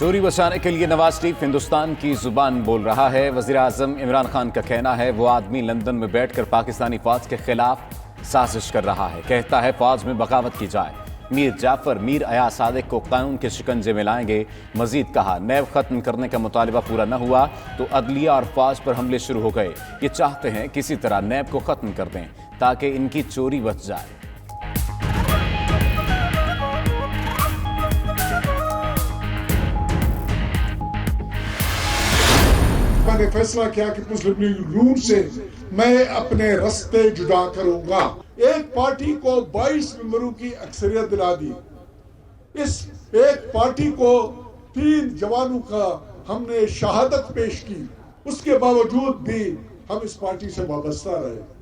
चोरी बचाने के लिए नवाज शरीफ हिंदुस्तान की जुबान बोल रहा है। वजीर आजम इमरान खान का कहना है वो आदमी लंदन में बैठकर पाकिस्तानी फौज के खिलाफ साजिश कर रहा है। कहता है फौज में बगावत की जाए। मीर जाफर मीर अयाज सादिक को कानून के शिकंजे में लाएंगे। मजीद कहा नैब खत्म करने का मुतालिबा पूरा न हुआ तो अदलिया और फौज पर हमले शुरू हो गए। ये चाहते हैं किसी तरह नैब को खत्म कर दें ताकि इनकी चोरी बच जाए। मैंने फैसला किया कि मुस्लिम लीग नून से मैं अपने रास्ते जुदा करूंगा। एक पार्टी को 22 मेंबरों की अक्सरियत दिला दी। इस एक पार्टी को 3 जवानों का हमने शहादत पेश की, उसके बावजूद भी हम इस पार्टी से वाबस्ता रहे।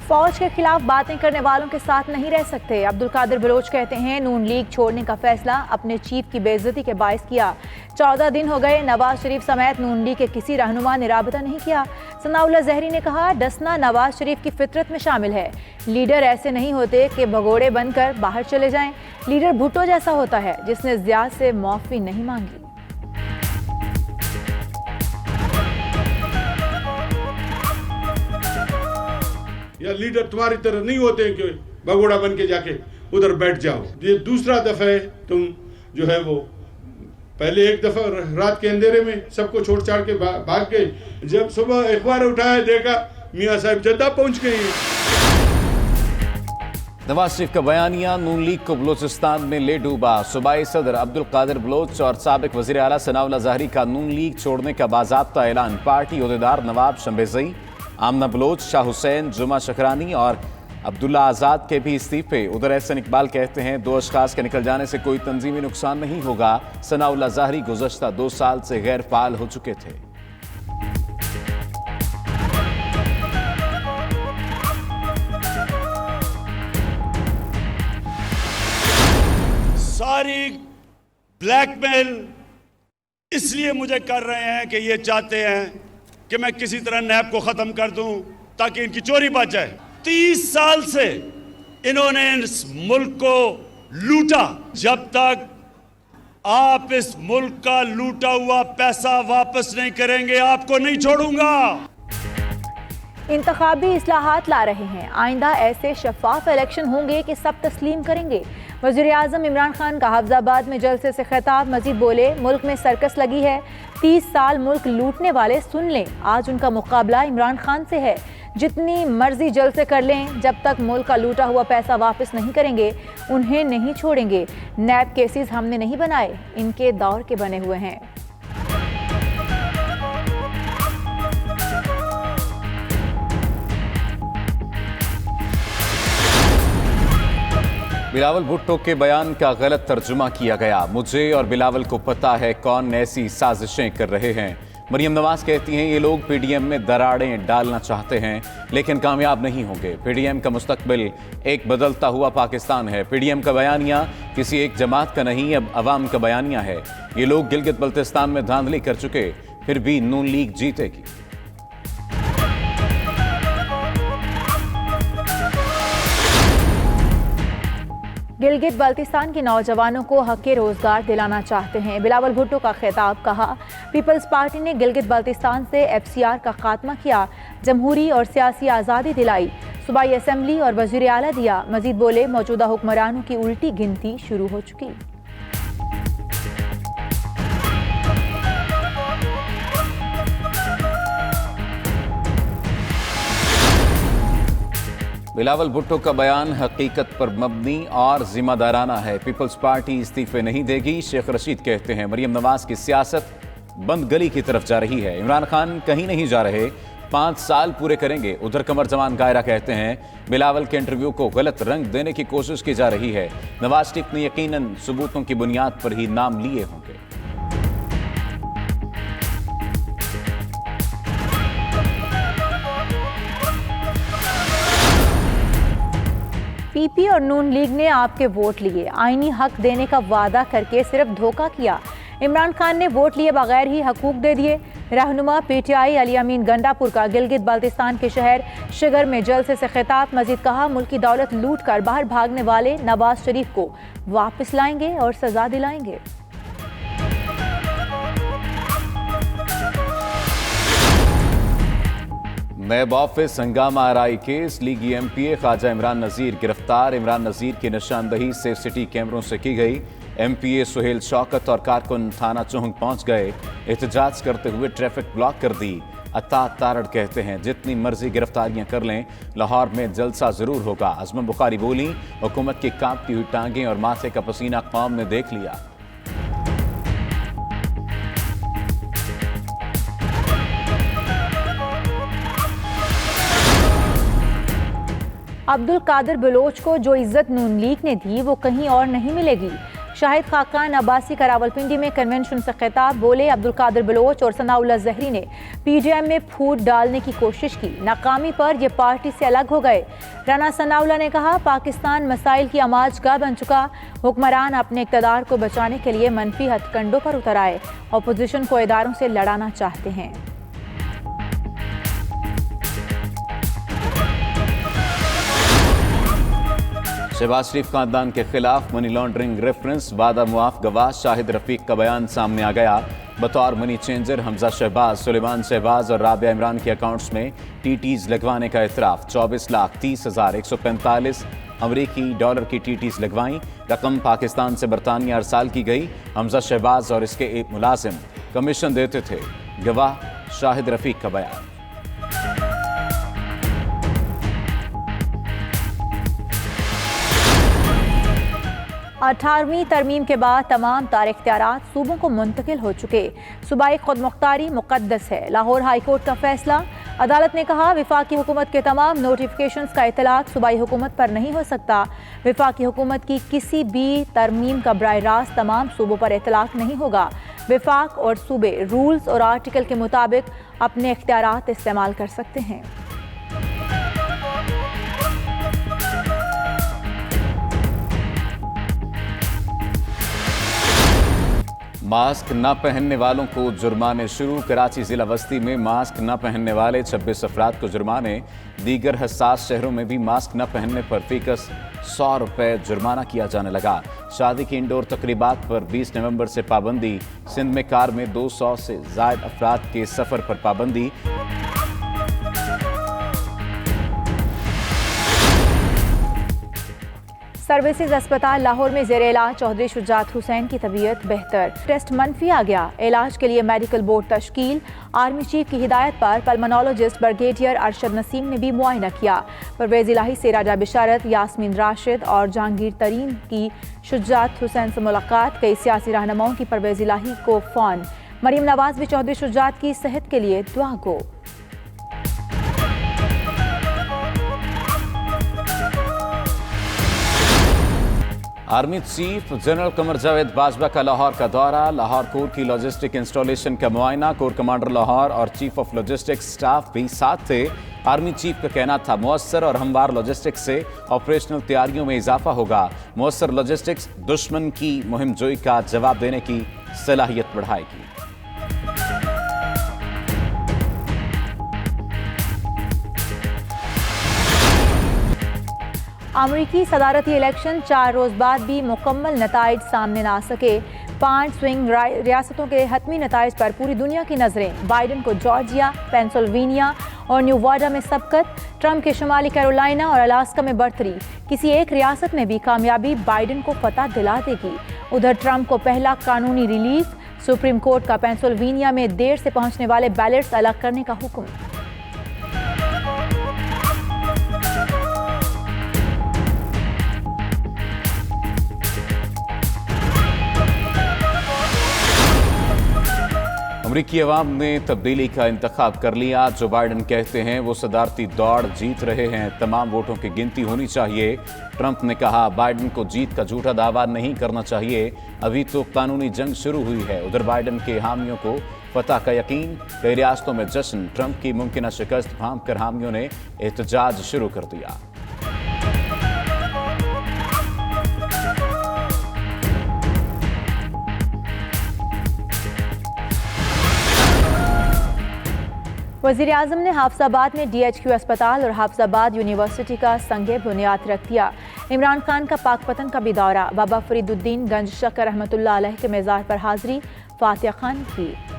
फौज के खिलाफ बातें करने वालों के साथ नहीं रह सकते। अब्दुल कादिर बलोच कहते हैं नून लीग छोड़ने का फैसला अपने चीफ की बेइज्जती के बायस किया। 14 दिन हो गए नवाज शरीफ समेत नून लीग के किसी रहनुमा ने राबता नहीं किया। सनाउल्लाह जहरी ने कहा डसना नवाज शरीफ की फितरत में शामिल है। लीडर ऐसे नहीं होते कि भगोड़े बनकर बाहर चले जाएं। लीडर भुट्टो जैसा होता है जिसने ज़िया से माफी नहीं मांगी। या लीडर तुम्हारी तरह नहीं होते हैं कि भगोड़ा बन के जाके उधर बैठ जाओ। ये दूसरा दफा है तुम जो है वो पहले एक दफा रात के अंधेरे में सबको छोड़ छाड़ के भाग गए। जब सुबह अखबार उठाया देखा मियां साहब जद्दा पहुंच गए। नवाज शरीफ का बयानिया नून लीग को बलोचिस्तान में ले डूबा। सूबाई सदर अब्दुल कादिर बलोच और साबिक वजीर आला सनाउल्लाह जहरी का नून लीग छोड़ने का बाज़ाब्ता ऐलान। पार्टी ओहदेदार नवाब शम्बेज़ई, आमना बलोच, शाह हुसैन, जुमा शकरानी और अब्दुल्ला आज़ाद के भी इस्तीफे। उधर एहसन इकबाल कहते हैं 2 अशखास के निकल जाने से कोई तंजीमी नुकसान नहीं होगा। सनाउल्लाह ज़हरी गुज़श्ता 2 साल से गैर फाल हो चुके थे। सारी ब्लैकमेल इसलिए मुझे कर रहे हैं कि ये चाहते हैं कि मैं किसी तरह नैब को खत्म कर दूं ताकि इनकी चोरी बच जाए। 30 साल से इन्होंने इस मुल्क को लूटा। जब तक आप इस मुल्क का लूटा हुआ पैसा वापस नहीं करेंगे आपको नहीं छोड़ूंगा। इंतखाबी इस्लाहात ला रहे हैं। आइंदा ऐसे शफाफ इलेक्शन होंगे कि सब तस्लीम करेंगे। वज़ीर आज़म इमरान खान का हफ्जाबाद में जलसे से खिताब। मजीद बोले मुल्क में सर्कस लगी है। 30 साल मुल्क लूटने वाले सुन लें आज उनका मुकाबला इमरान खान से है। जितनी मर्जी जलसे कर लें जब तक मुल्क का लूटा हुआ पैसा वापस नहीं करेंगे उन्हें नहीं छोड़ेंगे। नैब केसेस हमने नहीं बनाए, इनके दौर के बने हुए हैं। बिलावल भुट्टो के बयान का गलत तर्जुमा किया गया। मुझे और बिलावल को पता है कौन ऐसी साजिशें कर रहे हैं। मरियम नवाज कहती हैं ये लोग पीडीएम में दरारें डालना चाहते हैं लेकिन कामयाब नहीं होंगे। पीडीएम का मुस्तकबिल एक बदलता हुआ पाकिस्तान है। पीडीएम का बयानिया किसी एक जमात का नहीं अब अवाम का बयानिया है। ये लोग गिलगित बल्तिस्तान में धांधली कर चुके फिर भी नून लीग जीतेगी। गिलगित बल्तिस्तान के नौजवानों को हक़ रोज़गार दिलाना चाहते हैं। बिलावल भुट्टो का खिताब। कहा पीपल्स पार्टी ने गिलगित बल्तिस्तान से FCR का खात्मा किया, जमहूरी और सियासी आज़ादी दिलाई, सूबाई असम्बली और वज़ीर आला दिया। मजीद बोले मौजूदा हुक्मरानों की उल्टी गिनती शुरू हो चुकी। बिलावल भुट्टो का बयान हकीकत पर मबनी और जिम्मेदाराना है। पीपल्स पार्टी इस्तीफे नहीं देगी। शेख रशीद कहते हैं मरियम नवाज की सियासत बंद गली की तरफ जा रही है। इमरान खान कहीं नहीं जा रहे, 5 साल पूरे करेंगे। उधर कमर जमान कायरा कहते हैं बिलावल के इंटरव्यू को गलत रंग देने की कोशिश की जा रही है। नवाज शरीफ ने यकीनन सबूतों की बुनियाद पर ही नाम लिए होंगे। पीपी और नून लीग ने आपके वोट लिए, आईनी हक देने का वादा करके सिर्फ धोखा किया। इमरान खान ने वोट लिए बगैर ही हकूक दे दिए। रहनुमा PTI अली अमीन गंडापुर का गिलगित बाल्तिस्तान के शहर शिगर में जलसे से खिताब। मजीद कहा मुल्क की दौलत लूट कर बाहर भागने वाले नवाज शरीफ को वापस लाएंगे और सजा दिलाएंगे। नैब ऑफिस हंगामा आरआई केस, लीगी एमपीए ख्वाजा इमरान नज़ीर गिरफ्तार। इमरान नज़ीर की निशानदही सेफ सिटी कैमरों से की गई। एमपीए सुहेल शौकत और कारकुन थाना चौहंग पहुंच गए। एहतजाज करते हुए ट्रैफिक ब्लॉक कर दी। अता तारड़ कहते हैं जितनी मर्जी गिरफ्तारियां कर लें, लाहौर में जलसा जरूर होगा। अज़मा बुखारी बोली, हुकूमत की कांपती हुई टांगें और माथे का पसीना कौम ने देख लिया। अब्दुल कादिर बलोच को जो इज्जत नून लीग ने दी वो कहीं और नहीं मिलेगी। शाहिद खाकान अब्बासी का रावलपिंडी में कन्वेंशन से खिताब, बोले अब्दुल कादिर बलोच और सनाउल्लाह जहरी ने पीजेएम में फूट डालने की कोशिश की, नाकामी पर ये पार्टी से अलग हो गए। राना सनाउल्लाह ने कहा, पाकिस्तान मसाइल की आमाजगाह बन चुका, हुक्मरान अपने इक़्तिदार को बचाने के लिए मनफी हथकंडों पर उतर आए, अपोजिशन को इदारों से लड़ाना चाहते हैं। शहबाज शरीफ खानदान के खिलाफ मनी लॉन्ड्रिंग रेफरेंस, वादा मुआफ गवाह शाहिद रफीक का बयान सामने आ गया। बतौर मनी चेंजर हमजा शहबाज, सुलेमान शहबाज और राबिया इमरान के अकाउंट्स में टीटीज लगवाने का इतराफ। 24,30,145 अमरीकी डॉलर की टीटीज लगवाई। रकम पाकिस्तान से बरतानिया अरसाल की गई। हमजा शहबाज और इसके एक मुलाजिम कमीशन देते थे। गवाह शाहिद रफीक का बयान। 18वीं तरमीम के बाद तमाम तार इख्तियारात सूबों को मुंतकिल हो चुके। सूबाई खुद मुख्तारी मुकद्दस है, लाहौर हाई कोर्ट का फैसला। अदालत ने कहा, विफाकी हुकूमत के तमाम नोटिफिकेशंस का इतलाक सूबाई हुकूमत पर नहीं हो सकता। विफाकी हुकूमत की किसी भी तरमीम का बराह रास्त तमाम सूबों पर इतलाक नहीं होगा। विफाक और सूबे रूल्स और आर्टिकल के मुताबिक अपने इख्तियारात इस्तेमाल कर सकते हैं। मास्क न पहनने वालों को जुर्माने शुरू। कराची जिला बस्ती में मास्क न पहनने वाले 26 अफराद को जुर्माने। दीगर हसास शहरों में भी मास्क न पहनने पर फीकस 100 रुपये जुर्माना किया जाने लगा। शादी की इंडोर तकरीबात पर 20 नवंबर से पाबंदी। सिंध में कार में 200 से ज़ायद अफराद के सफ़र पर पाबंदी। सर्विसेज अस्पताल लाहौर में ज़ेर इलाज चौधरी शुजात हुसैन की तबीयत बेहतर। टेस्ट मनफी आ गया। इलाज के लिए मेडिकल बोर्ड तश्कील। आर्मी चीफ की हिदायत पर पल्मोनोलॉजिस्ट ब्रिगेडियर अरशद नसीम ने भी मुआयना किया। परवेज इलाही से राजा बिशारत, यास्मीन राशिद और जहांगीर तरीन की शुजात हुसैन से मुलाकात। कई सियासी रहनुमाओं की परवेज इलाही को फ़ोन। मरीम नवाज भी चौधरी शुजात की सेहत के लिए दुआ गो। Army chief general Qamar Javed Bajwa का लाहौर का दौरा। लाहौर कोर की लॉजिस्टिक इंस्टॉलेशन का मुआयना। कोर कमांडर लाहौर और चीफ ऑफ लॉजिस्टिक्स स्टाफ भी साथ थे। आर्मी चीफ का कहना था, मुअस्सर और हमवार लॉजिस्टिक्स से ऑपरेशनल तैयारियों में इजाफा होगा। मुअस्सर लॉजिस्टिक्स दुश्मन की मुहिम जोई का जवाब देने की सलाहियत बढ़ाएगी। अमरीकी सदारती इलेक्शन 4 रोज़ बाद भी मुकम्मल नताइज सामने ना आ सके। 5 स्विंग रियासतों के हतमी नताइज पर पूरी दुनिया की नज़रें। बाइडन को जॉर्जिया, पेंसिल्वेनिया और न्यूवाडा में सबकत। ट्रंप के शुमाली कैरोलिना और अलास्का में बढ़तरी। किसी एक रियासत में भी कामयाबी बाइडन को फतह दिला देगी। उधर ट्रंप को पहला कानूनी रिलीफ। सुप्रीम कोर्ट का पेंसिल्वेनिया में देर से पहुंचने वाले बैलेट्स अलग करने का हुक्म। अमरीकी अवाम ने तब्दीली का इंतखाब कर लिया। जो बाइडन कहते हैं वो सदारती दौड़ जीत रहे हैं, तमाम वोटों की गिनती होनी चाहिए। ट्रंप ने कहा, बाइडन को जीत का झूठा दावा नहीं करना चाहिए, अभी तो कानूनी जंग शुरू हुई है। उधर बाइडन के हामियों को फतह का यकीन। कई रियासतों में जश्न। ट्रंप की मुमकिन शिकस्त भांप कर हामियों ने एहतजाज शुरू कर दिया। वज़ीर आज़म ने हाफिज़ाबाद में DHQ अस्पताल और हाफिज़ाबाद यूनिवर्सिटी का संगे बुनियाद रख दिया। इमरान खान का पाकपतन का भी दौरा। बाबा फरीदुद्दीन गंज शकर रहमतुल्लाह अलैह के मेज़ार पर हाज़री। फातिहा खान की।